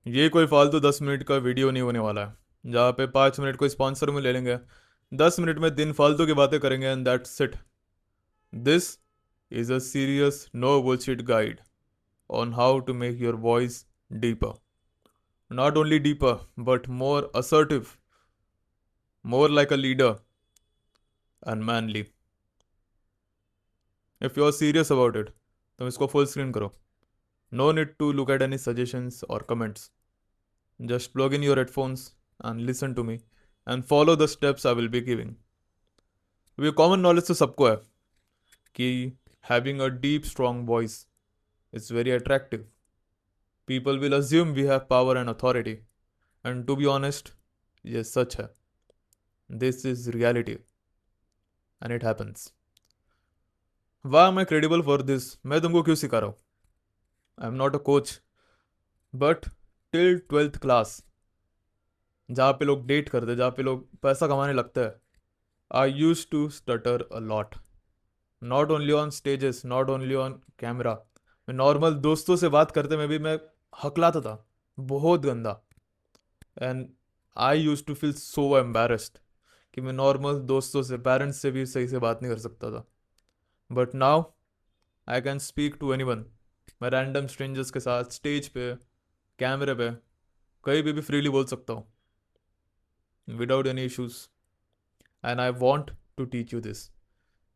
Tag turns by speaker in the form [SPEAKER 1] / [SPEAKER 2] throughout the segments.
[SPEAKER 1] ये कोई फालतू 10 मिनट का वीडियो नहीं होने वाला है जहाँ पे 5 मिनट को स्पॉन्सर में ले लेंगे, 10 मिनट में दिन फालतू की बातें करेंगे and that's it. This is a serious no bullshit guide on how to make your voice deeper. Not only deeper, but more assertive, more like a leader and manly. If you are serious about it, तो इसको full screen करो. No need to look at any suggestions or comments. Just plug in your headphones and listen to me and follow the steps I will be giving. ये common knowledge तो सबको है कि having a deep, strong voice is very attractive. People will assume we have power and authority. And to be honest, ये सच है. This is reality. And it happens. वाह मैं credible for this, मैं तुमको क्यों सिखा रहा हूँ? I am not a coach, but till 12th class जहाँ पे लोग डेट करते, जहाँ पे लोग पैसा कमाने लगते हैं, I use to stutter a lot, not only on stages, not only on camera. मैं नॉर्मल दोस्तों से बात करते में भी मैं हकलाता था, बहुत गंदा। And I use to feel so embarrassed कि मैं नॉर्मल दोस्तों से, पेरेंट्स से भी सही से बात नहीं कर सकता था। But now I can speak to anyone. मैं रैंडम स्ट्रेंजर्स के साथ स्टेज पे, कैमरे पे, कहीं भी फ्रीली बोल सकता हूँ without any issues. And I want to teach you this.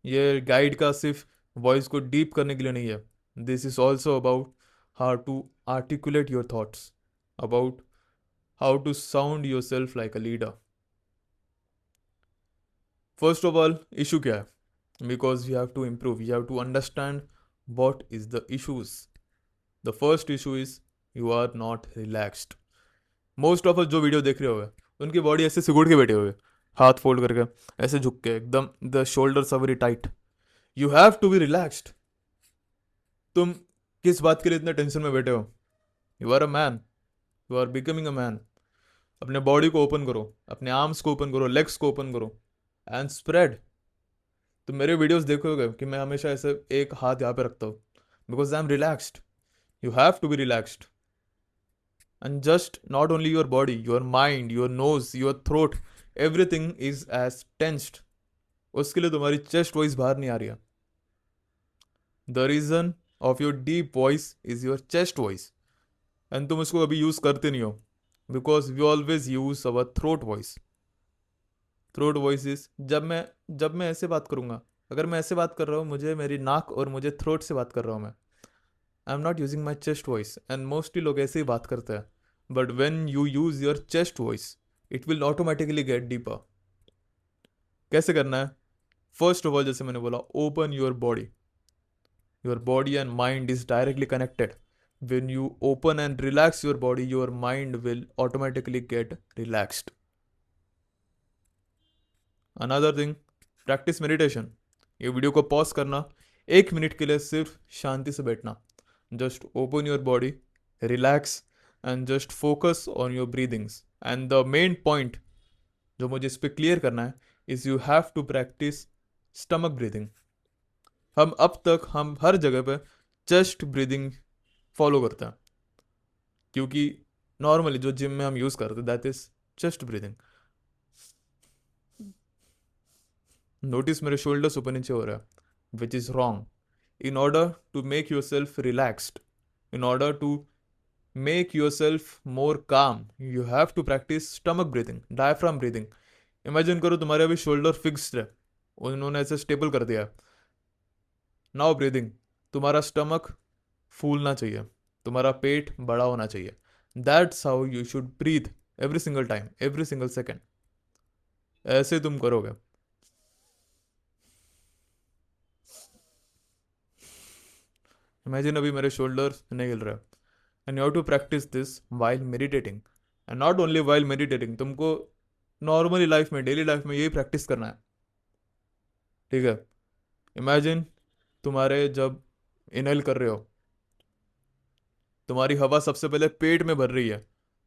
[SPEAKER 1] ये गाइड का सिर्फ वॉइस को डीप करने के लिए नहीं है, this is also about how to articulate your thoughts, about how to sound yourself like a leader. First of all issue क्या है? Because you have to improve, you have to understand what is the issues. The first issue is you are not relaxed. Most of us जो video देख रहे होगे, उनकी body ऐसे सिकुड़ के बैठे हुए, हाथ फोल्ड करके, ऐसे झुक के एकदम, the shoulders are very tight. You have to be relaxed. तुम किस बात के लिए इतने टेंशन में बैठे हो? You are a man, you are becoming a man. अपने बॉडी को ओपन करो, अपने आर्म्स को ओपन करो, लेग्स को ओपन करो एंड स्प्रेड। तुम मेरे वीडियोस देखोगे कि मैं हमेशा ऐसे एक हाथ यहाँ पे रखता हूँ, because I am relaxed. You have to be relaxed. And just not only your body, your mind, your nose, your throat, everything is as tensed. उसके लिए तुम्हारी चेस्ट वॉइस बाहर नहीं आ रही है। The reason of your deep voice is your chest voice, and तुम उसको अभी यूज करते नहीं हो, because we always use our throat voice. Throat voice is जब मैं ऐसे बात करूंगा, अगर मैं ऐसे बात कर रहा हूँ, मुझे मेरी नाक और मुझे थ्रोट से बात कर रहा हूँ मैं, आई am not using my chest voice. And mostly लोग ऐसे ही बात करते हैं, but when you use your chest voice, it will automatically get deeper. कैसे करना है? फर्स्ट ऑफ ऑल, जैसे मैंने बोला, open your body. Your body and mind is directly connected. When you open and relax your body, your mind will automatically gate relaxed. Another thing, practice meditation. ये video को pause करना, 1 minute के लिए सिर्फ शांति से बैठना, just open your body, relax and just focus on your breathings. And the main point जो मुझे इस पर क्लियर करना है is you have to practice stomach breathing. हम हर जगह पे चेस्ट ब्रीदिंग फॉलो करते हैं, क्योंकि नॉर्मली जो जिम में हम यूज करते हैं that is chest breathing. Notice मेरे शोल्डर्स ऊपर नीचे हो रहा है, which is wrong. In order to make yourself relaxed, in order to make yourself more calm, you have to practice stomach breathing, diaphragm breathing. Imagine करो तुम्हारे अभी shoulder fixed है, उन्होंने ऐसे स्टेबल कर दिया। नाउ ब्रीदिंग, तुम्हारा stomach फूलना चाहिए, तुम्हारा पेट बड़ा होना चाहिए। That's how you should breathe every single time, every single second. ऐसे तुम करोगे। इमेजिन अभी मेरे शोल्डर नहीं हिल रहे, and you have to practice this while meditating. And not only while meditating, तुमको नॉर्मली लाइफ में, डेली लाइफ में यही प्रैक्टिस करना है, ठीक है? इमेजिन तुम्हारे जब इनहेल कर रहे हो, तुम्हारी हवा सबसे पहले पेट में भर रही है,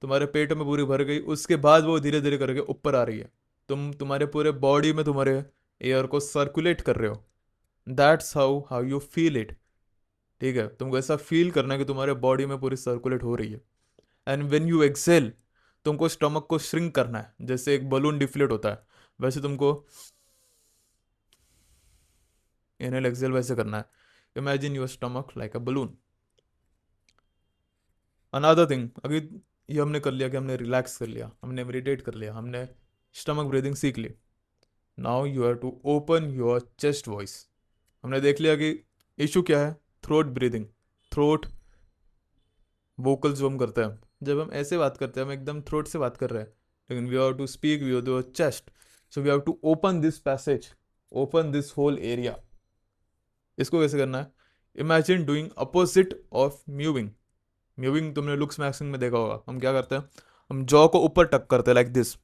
[SPEAKER 1] तुम्हारे पेट में पूरी भर गई, उसके बाद वो धीरे धीरे करके ऊपर आ रही है। तुम्हारे पूरे बॉडी में तुम्हारे एयर को सर्कुलेट कर रहे हो। That's how how you feel it, ठीक है? तुमको ऐसा फील करना है कि तुम्हारे बॉडी में पूरी सर्कुलेट हो रही है। एंड व्हेन यू एक्सेल, तुमको स्टमक को श्रिंक करना है, जैसे एक बलून डिफ्लेट होता है वैसे तुमको इनहेल एक्सेल वैसे करना है। Imagine your stomach like a balloon. Another thing, अगर ये हमने कर लिया कि हमने रिलैक्स कर लिया, हमने मेडिटेट कर लिया, हमने स्टमक ब्रीदिंग सीख ली, now you have to open your chest voice. हमने देख लिया कि इशू क्या है, थ्रोट ब्रीदिंग, थ्रोट वोकल्स जो हम करते हैं, जब हम ऐसे बात करते हैं हम एकदम थ्रोट से बात कर रहे हैं, लेकिन we have to speak with your chest, so we have to open this passage, open this whole area. इसको कैसे करना है, imagine doing opposite of mewing. Mewing तुमने लुक्स मैक्सिंग में देखा होगा, हम क्या करते हैं, हम जॉ को ऊपर टक करते हैं लाइक दिस,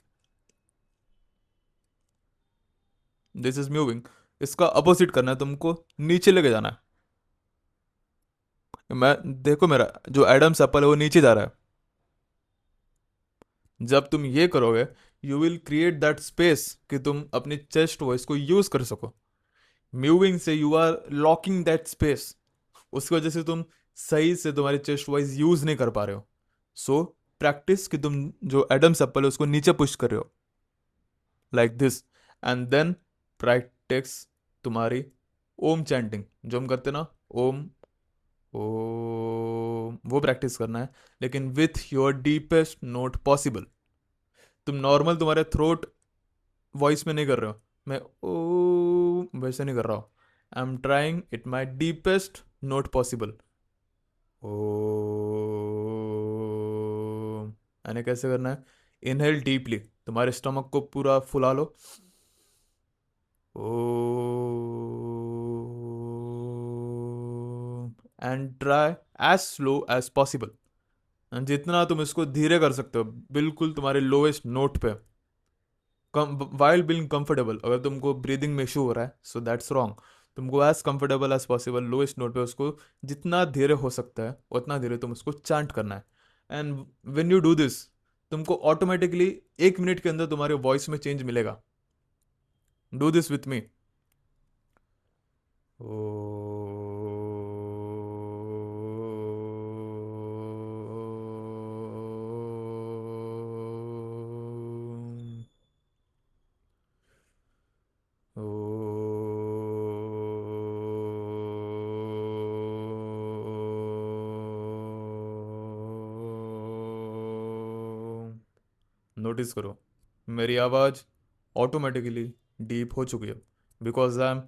[SPEAKER 1] दिस इज म्यूविंग। इसका अपोजिट करना है, तुमको नीचे लेके जाना है। मैं देखो मेरा जो एडम्स एप्पल है वो नीचे जा रहा है। जब तुम ये करोगे, you will create that space कि तुम अपनी चेस्ट वॉइस को यूज कर सको। म्यूविंग से you are locking that space, उसकी वजह से तुम सही से तुम्हारी चेस्ट वॉइस यूज नहीं कर पा रहे हो। सो प्रैक्टिस कि तुम जो एडम्स एप्पल है उसको नीचे पुश कर रहे हो like this, and then practice तुम्हारी ओम चैंटिंग जो हम करते हैं ना, ओम ओम, वो प्रैक्टिस करना है, लेकिन with your deepest note possible. तुम नॉर्मल तुम्हारे थ्रोट वॉइस में नहीं कर रहे हो, मैं ओ वैसे नहीं कर रहा हूँ, I am trying it my deepest note possible. Oh, यानी कैसे करना है, इनहेल डीपली, तुम्हारे स्टमक को पूरा फुला लो, oh, and try as slow as possible. जितना तुम इसको धीरे कर सकते हो, बिल्कुल तुम्हारे लोएस्ट नोट पे, कम वाइल बीइंग कंफर्टेबल। अगर तुमको ब्रीदिंग में इशू हो रहा है सो दैट्स रॉन्ग, तुमको as comfortable as possible lowest note पे उसको जितना धीरे हो सकता है उतना धीरे तुम उसको चांट करना है। And when you do this, तुमको ऑटोमेटिकली 1 मिनट के अंदर तुम्हारे वॉइस में चेंज मिलेगा। Do this with me. Notice करो मेरी आवाज़ ऑटोमेटिकली डीप हो चुकी है, because I M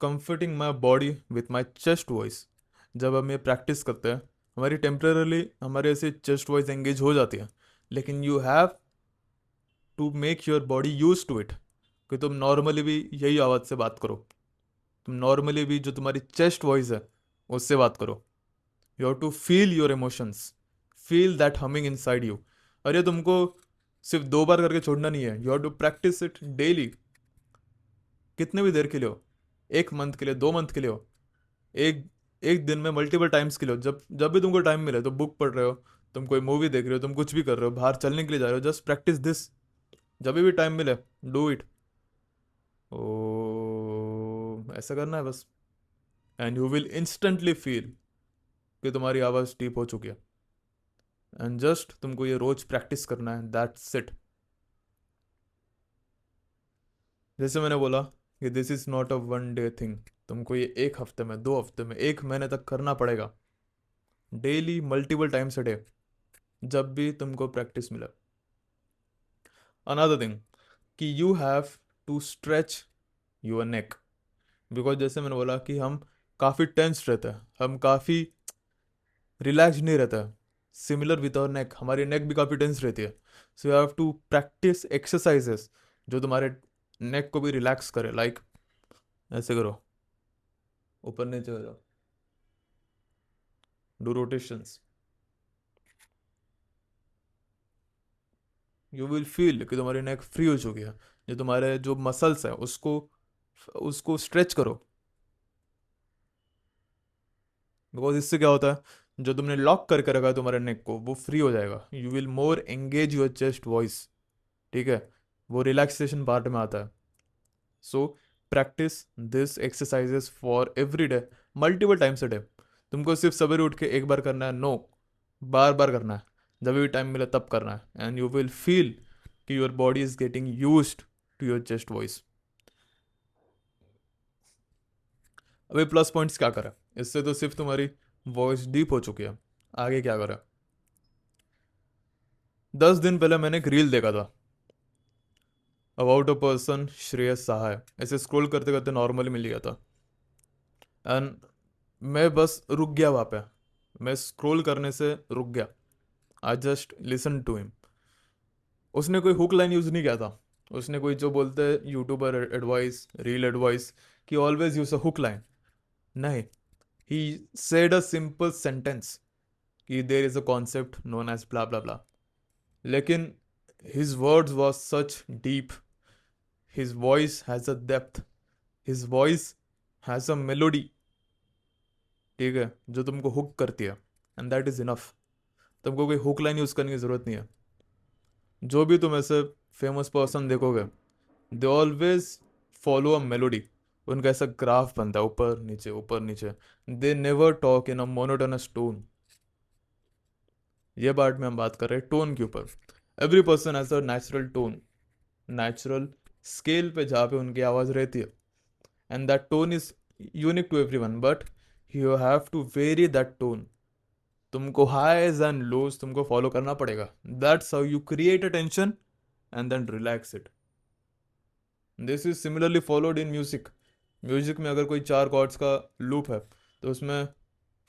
[SPEAKER 1] comforting my body with my chest voice. जब हम ये प्रैक्टिस करते हैं, हमारी टेम्परेली हमारे ऐसे चेस्ट वॉइस एंगेज हो जाती है, लेकिन you have to make your body use to it, कि तुम नॉर्मली भी यही आवाज़ से बात करो, तुम नॉर्मली भी जो तुम्हारी चेस्ट वॉइस है उससे बात करो। You have to feel your emotions, feel that humming inside you. अरे तुमको सिर्फ 2 बार करके छोड़ना नहीं है, you have to practice it daily, कितने भी देर के लिए हो, 1 मंथ के लिए, 2 मंथ के लिए हो, एक एक दिन में मल्टीपल टाइम्स के लिए हो, जब जब भी तुमको टाइम मिले, तो बुक पढ़ रहे हो, तुम कोई मूवी देख रहे हो, तुम कुछ भी कर रहे हो, बाहर चलने के लिए जा रहे हो, जस्ट प्रैक्टिस दिस, जब भी टाइम मिले डू इट। ओ, ऐसा करना है बस, and you will instantly feel कि तुम्हारी आवाज़ डीप हो चुकी है। एंड जस्ट तुमको ये रोज प्रैक्टिस करना है, दैट्स इट। जैसे मैंने बोला कि this is not a 1 day thing, तुमको ये 1 हफ्ते में, 2 हफ्ते में, 1 महीने तक करना पड़ेगा, daily multiple times a day, जब भी तुमको प्रैक्टिस मिले। अनदर थिंग कि you have to stretch your neck, because जैसे मैंने बोला कि हम काफ़ी टेंस रहते हैं, हम काफ़ी रिलैक्स नहीं रहता है। सिमिलर विद आवर नेक, हमारी नेक भी काफ़ी टेंस रहती है। So you have to practice exercises जो तुम्हारे नेक को भी रिलैक्स करे, लाइक ऐसे करो, ऊपर नीचे करो, do rotations, you will feel कि तुम्हारी नेक फ्री हो चुकी है। जो तुम्हारे जो मसल्स है उसको उसको स्ट्रेच करो, बिकॉज इससे क्या होता है, जो तुमने लॉक करके रखा है तुम्हारे नेक को वो फ्री हो जाएगा, you will more engage your chest voice, ठीक है, वो रिलैक्सेशन पार्ट में आता है। So practice this exercises for every day, multiple times a day. तुमको सिर्फ सवेरे उठ के 1 बार करना है, नो, बार बार करना है। जब भी टाइम मिले तब करना है, एंड यू विल फील कि your body is getting used to your chest voice. अभी प्लस पॉइंट्स क्या करें, इससे तो सिर्फ तुम्हारी वॉइस डीप हो चुकी है, आगे क्या करें। 10 दिन पहले मैंने एक रील देखा था अबाउट अ पर्सन श्रेयस सहाय, ऐसे स्क्रॉल करते करते नॉर्मली मिल गया था, एंड मैं बस रुक गया वहाँ पे, मैं स्क्रॉल करने से रुक गया। I just listen to him. उसने कोई हुक लाइन यूज़ नहीं किया था, उसने कोई जो बोलते हैं यूट्यूबर एडवाइस, रील एडवाइस कि always use a hook line, नहीं। He said a simple sentence कि there is a concept known as blah blah blah, लेकिन his words was such deep, his voice has a depth, his voice has a melody, ठीक है, जो तुमको hook करती है, and that is enough. तुमको कोई हुक लाइन यूज़ करने की ज़रूरत नहीं है। जो भी तुम ऐसे फेमस पर्सन देखोगे, they always follow a melody, उनका ऐसा ग्राफ बनता है ऊपर नीचे ऊपर नीचे, they never talk in a monotonous tone. ये पार्ट में हम बात कर रहे हैं टोन के ऊपर। Every person has a natural tone, natural scale पे जहाँ पे उनकी आवाज़ रहती है, and that tone is unique to everyone, but you have to vary that tone. तुमको हाईज एंड लोज तुमको फॉलो करना पड़ेगा, that's how you create a tension and then relax it. This is similarly followed in music. Music में अगर कोई 4 chords का loop है, तो उसमें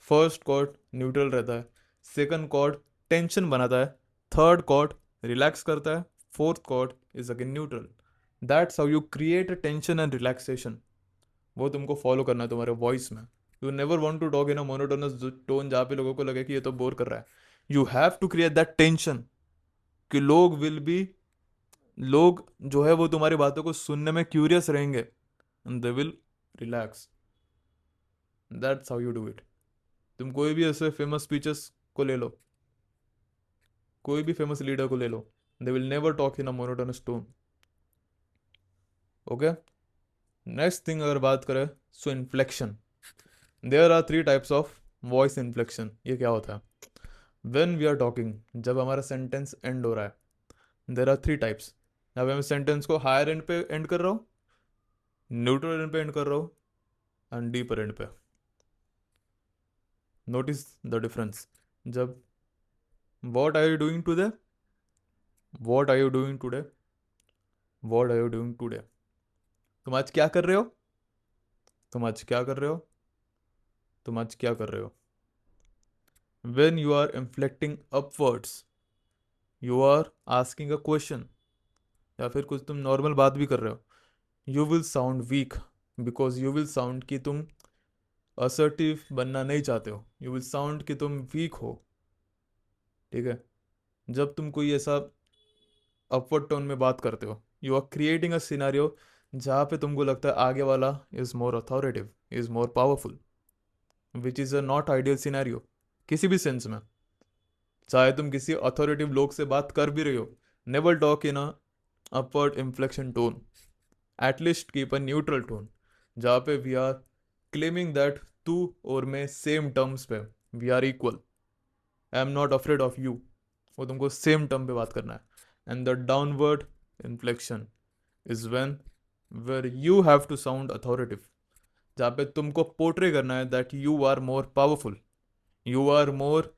[SPEAKER 1] फर्स्ट कॉर्ड न्यूट्रल रहता है, सेकंड कॉर्ड टेंशन बनाता है, थर्ड कॉर्ड रिलैक्स करता है, fourth chord is again neutral. That's how you create a tension and relaxation. वो तुमको फॉलो करना है तुम्हारे वॉइस में। You never want to talk in a monotonous tone जहाँ पे लोगों को लगे कि ये तो बोर कर रहा है। You have to create that tension कि लोग जो है वो तुम्हारी बातों को सुनने में क्यूरियस रहेंगे, and they will relax. That's how you do it. तुम कोई भी ऐसे फेमस स्पीचेस को ले लो, कोई भी फेमस लीडर को ले लो, they will never talk in a monotonous tone. Okay, next thing अगर बात करें, so inflection. There are 3 types of voice inflection. ये क्या होता है? वेन वी आर टॉकिंग, जब हमारा सेंटेंस एंड हो रहा है, देर आर 3 टाइप्स। जब मैं सेंटेंस को हायर एंड पे एंड कर रहा हूँ, न्यूट्रल एंड पे एंड कर रहा हूँ, एंड डीपर एंड पे। Notice the difference. जब what are you doing today, what are you doing today, what are you doing today, तुम आज क्या कर रहे हो, तुम आज क्या कर रहे हो, तुम आज क्या कर रहे हो। When you are inflecting upwards, you are asking a question, या फिर कुछ तुम नॉर्मल बात भी कर रहे हो, you will sound weak, because you will sound कि तुम असर्टिव बनना नहीं चाहते हो, यू विल साउंड कि तुम वीक हो, ठीक है। जब तुम कोई ऐसा अपवर्ड टोन में बात करते हो, you are creating a scenario जहाँ पे तुमको लगता है आगे वाला is more authoritative, is more powerful, which is a not ideal scenario किसी भी सेंस में। चाहे तुम किसी अथॉरिटिव लोग से बात कर भी रहे हो, never talk in a upward inflection tone, at least keep a neutral tone, जहाँ पे वी आर क्लेमिंग दैट तू और मैं सेम टर्म्स पे, we are equal, I am not afraid of you, वो तुमको सेम टर्म पे बात करना है। And the downward inflection is when where you have to sound authoritative, जहाँ पे तुमको पोर्ट्रे करना है that you are more powerful, you are more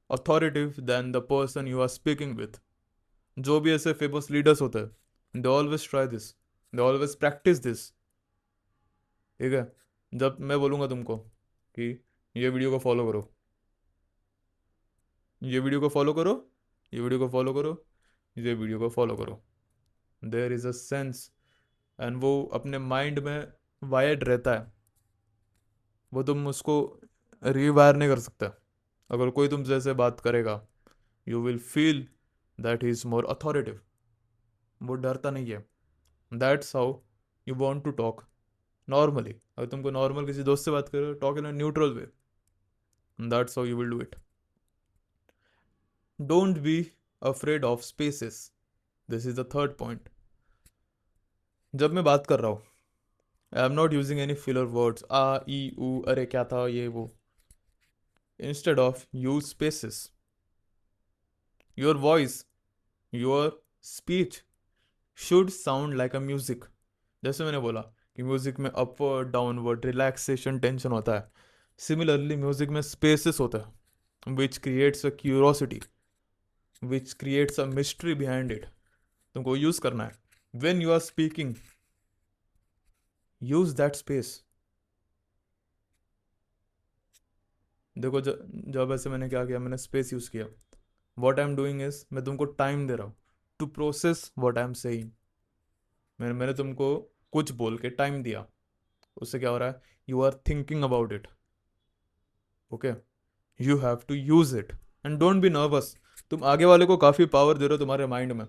[SPEAKER 1] authoritative than the person you are speaking with। जो भी ऐसे फेमस लीडर्स होते हैं, they always try this, they always practice this, ठीक है। जब मैं बोलूँगा तुमको कि ये वीडियो को फॉलो करो, ये वीडियो को फॉलो करो, ये वीडियो को फॉलो करो, ये वीडियो को फॉलो करो, there is a sense, and वो अपने माइंड में वायर्ड रहता है, वो तुम उसको रीवायर नहीं कर सकते। अगर कोई तुमसे ऐसे बात करेगा, you will feel that he is more authoritative, वो डरता नहीं है। That's how you want to talk normally. अगर तुमको नॉर्मल किसी दोस्त से बात करो, talk in a neutral way, that's how you will do it. Don't be afraid of spaces, this is the third point. जब मैं बात कर रहा हूँ, I am not using any filler words, ah ई ऊ अरे क्या था ये वो, instead of use spaces. Your voice, your speech should sound like a music. जैसे मैंने बोला कि म्यूजिक में अपवर्ड डाउनवर्ड रिलैक्सेशन टेंशन होता है, सिमिलरली म्यूजिक में स्पेसेस होता है which creates a curiosity, which creates a mystery behind it. तुमको यूज करना है। When you are speaking, use that space. देखो जब ऐसे मैंने क्या किया, मैंने स्पेस यूज किया। What I am doing is, मैं तुमको टाइम दे रहा हूँ to process what I am saying. मैंने तुमको कुछ बोल के टाइम दिया, उससे क्या हो रहा है, you are thinking about it. Okay, you have to use it and don't be nervous. तुम आगे वाले को काफी पावर दे रहे हो तुम्हारे माइंड में।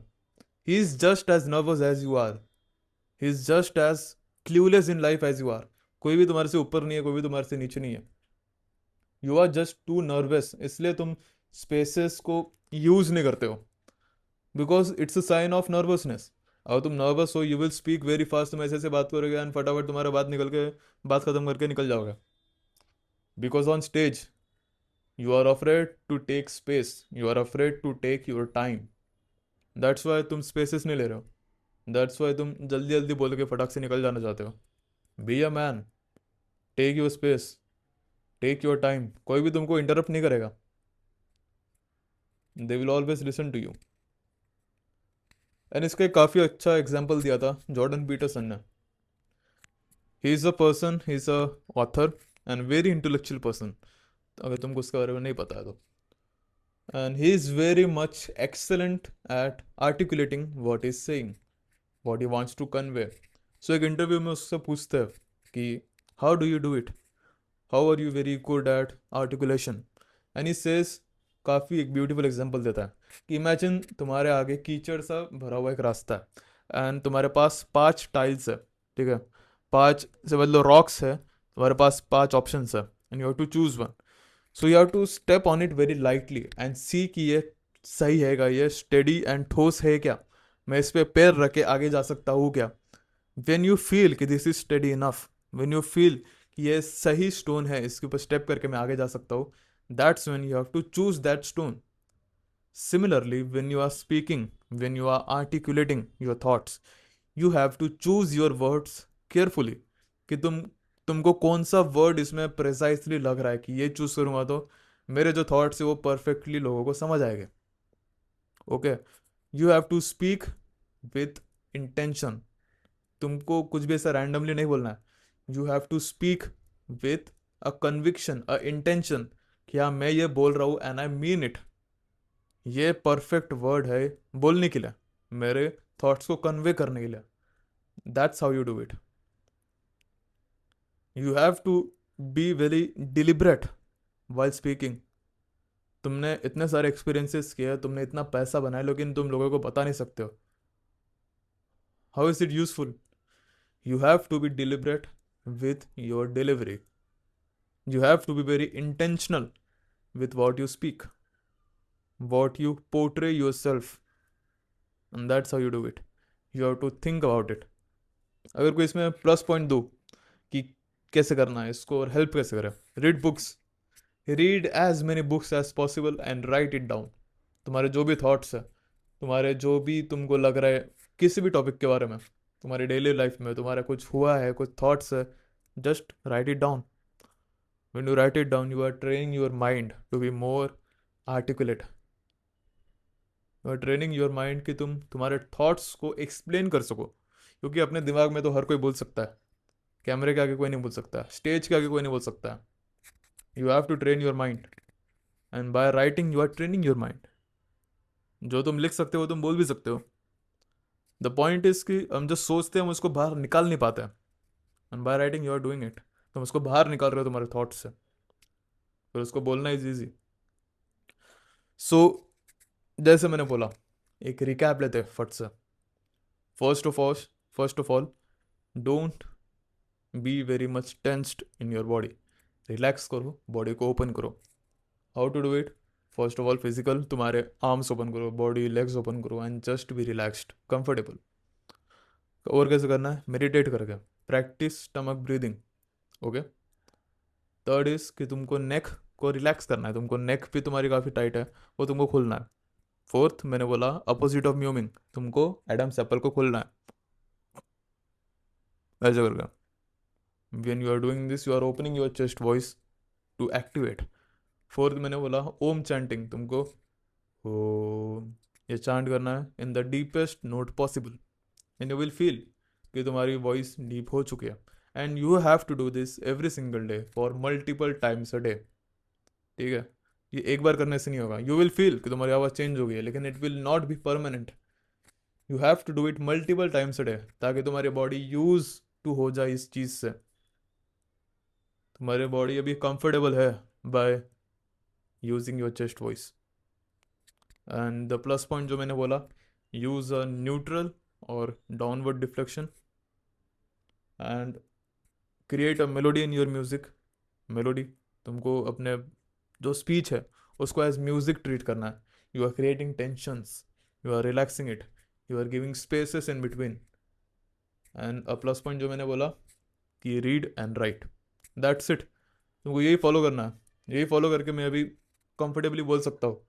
[SPEAKER 1] He is just as nervous as you are, he is just as clueless in life as you are. कोई भी तुम्हारे से ऊपर नहीं है, कोई भी तुम्हारे से नीचे नहीं है। You are just too nervous, इसलिए तुम स्पेसेस को यूज नहीं करते हो, because it's a sign of nervousness. अगर तुम नर्वस हो, you will speak very fast, तुम ऐसे ऐसे बात करोगे एंड फटाफट तुम्हारा बात निकल के, बात खत्म करके निकल जाओगे। Because on stage you are afraid to take space, you are afraid to take your time. That's why तुम स्पेसेस नहीं ले रहे हो। दैट्स वाई तुम जल्दी जल्दी बोल के फटाक से निकल जाना चाहते हो। Be a man, take your space, take your time. कोई भी तुमको इंटरप्ट नहीं करेगा, they will always listen to you. And इसका एक काफ़ी अच्छा एग्जाम्पल दिया था जॉर्डन पीटरसन ने। He is a person, he is a author and very intellectual person, अगर तुमको उसके बारे में नहीं पता है तो। And he is very much excellent at articulating what is saying, what he wants to convey. So एक इंटरव्यू में उससे पूछते हैं कि how do you do it, how are you very good at articulation. And he says, काफ़ी एक beautiful example देता है कि इमेजिन तुम्हारे आगे कीचड़ सा भरा हुआ एक रास्ता है एंड तुम्हारे पास 5 टाइल्स है, ठीक है, 5 से मतलब रॉक्स है, तुम्हारे पास 5 ऑप्शंस है and you have to choose one. So you have to step on it very lightly and see कि ये सही हैगा, ये स्टेडी एंड ठोस है क्या, मैं इस पे पैर रख के आगे जा सकता हूँ क्या। वेन यू फील कि this is study enough, when you feel कि ये सही स्टोन है, इसके ऊपर स्टेप करके मैं आगे जा सकता हूँ, that's when you have to choose that stone. Similarly when you are speaking, when you are articulating your thoughts, you have to choose your words carefully, कि तुमको कौन सा वर्ड इसमें प्रिसाइसली लग रहा है कि ये चूज करूंगा तो मेरे जो थॉट्स है वो परफेक्टली लोगों को समझ आएंगे। Okay, you have to speak with intention. तुमको कुछ भी ऐसा रैंडमली नहीं बोलना है। You have to speak with a conviction, a intention, कि हाँ मैं ये बोल रहा हूँ एंड आई मीन इट। ये परफेक्ट वर्ड है बोलने के लिए, मेरे थॉट्स को कन्वे करने के लिए। That's how you do it. You have to be very deliberate while speaking. तुमने इतने सारे एक्सपीरियंसेस किए, तुमने इतना पैसा बनाया, लेकिन तुम लोगों को बता नहीं सकते हो। How is it useful? You have to be deliberate with your delivery. You have to be very intentional with what you speak, what you portray yourself, and that's how you do it. You have to think about it. अगर कोई इसमें plus point दो कि कैसे करना है इसको और हेल्प कैसे करें, read books, read as many books as possible and write it down. तुम्हारे जो भी थॉट्स है, तुम्हारे जो भी तुमको लग रहा है किसी भी टॉपिक के बारे में, तुम्हारी डेली लाइफ में तुम्हारा कुछ हुआ है, कुछ थॉट्स है, just right it down. When you write it down, you are training your mind to be more articulate. You are training your mind कि तुम तुम्हारे थॉट्स को एक्सप्लेन कर सको, क्योंकि अपने दिमाग में तो हर कोई बोल सकता है, कैमरे के आगे कोई नहीं बोल सकता, स्टेज के आगे कोई नहीं बोल सकता। You have to train your mind and by writing you are training your mind. जो तुम लिख सकते हो तुम बोल भी सकते हो। द पॉइंट इज कि हम जो सोचते हैं हम उसको बाहर निकाल नहीं पाते हैं, and by writing you are doing it. तुम उसको बाहर निकाल रहे हो तुम्हारे थॉट्स से, फिर उसको बोलना इज ईजी। सो जैसे मैंने बोला, एक रिकैप लेते हैं फट से। First of all, first of all, don't be very much tensed in your body. Relax करो, बॉडी को ओपन करो। How to do it? First of all physical, तुम्हारे आर्म्स ओपन करो, बॉडी लेग्स ओपन करो and just be relaxed, comfortable. और कैसे करना है? मेडिटेट करके, practice stomach breathing. Okay. Third is कि तुमको नेक को रिलैक्स करना है, तुमको नेक भी तुम्हारी काफ़ी टाइट है, वो तुमको खोलना है। फोर्थ मैंने बोला अपोजिट ऑफ म्यूमिंग, तुमको एडम्स एप्पल को खोलना है ऐसे करके। When you are doing this you are opening your chest voice to activate. Fourth मैंने बोला ओम चैंटिंग, तुमको ओम ये चांट करना है in the deepest note possible, and you will feel कि तुम्हारी वॉइस डीप हो चुकी है। And you have to do this every single day for multiple times a day. ठीक है, ये एक बार करने से नहीं होगा। यू विल फील कि तुम्हारी आवाज़ चेंज हो गई है, लेकिन it will not be permanent. You have to do it multiple times a day, ताकि तुम्हारी बॉडी यूज टू हो जाए इस चीज़ से। तुम्हारी बॉडी अभी कंफर्टेबल है by using your chest voice. And the plus point जो मैंने बोला, यूज अ न्यूट्रल और downward deflection and create a melody in your music. Melody, तुमको अपने जो स्पीच है उसको एज म्यूजिक ट्रीट करना है। You are creating tensions, you are relaxing it, you are giving spaces in between. And a plus point जो मैंने बोला कि read and write, that's it. तुमको यही फॉलो करना है, यही फॉलो करके मैं अभी कंफर्टेबली बोल सकता हूँ।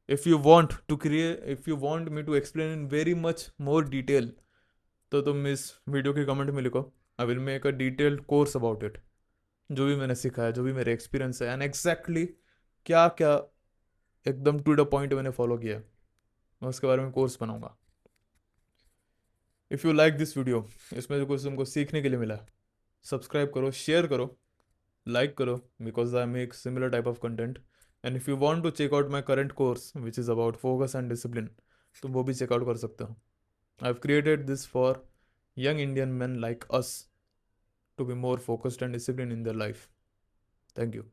[SPEAKER 1] If you want me to explain in very much more detail, तो तुम इस वीडियो के कमेंट में लिखो। I will make a detailed course about it. जो भी मैंने सीखा है, जो भी मेरे एक्सपीरियंस है, एंड एग्जैक्टली क्या क्या एकदम टू द पॉइंट मैंने फॉलो किया है, मैं उसके बारे में कोर्स बनाऊंगा। If you like this video, इसमें जो कुछ तुमको सीखने के लिए मिला, सब्सक्राइब करो, शेयर करो, लाइक करो, because I make similar type of content. And if you want to check out my current course which is about focus and discipline, तुम वो भी चेकआउट कर सकते हो। I have created this for young Indian men like us to be more focused and disciplined in their life. Thank you.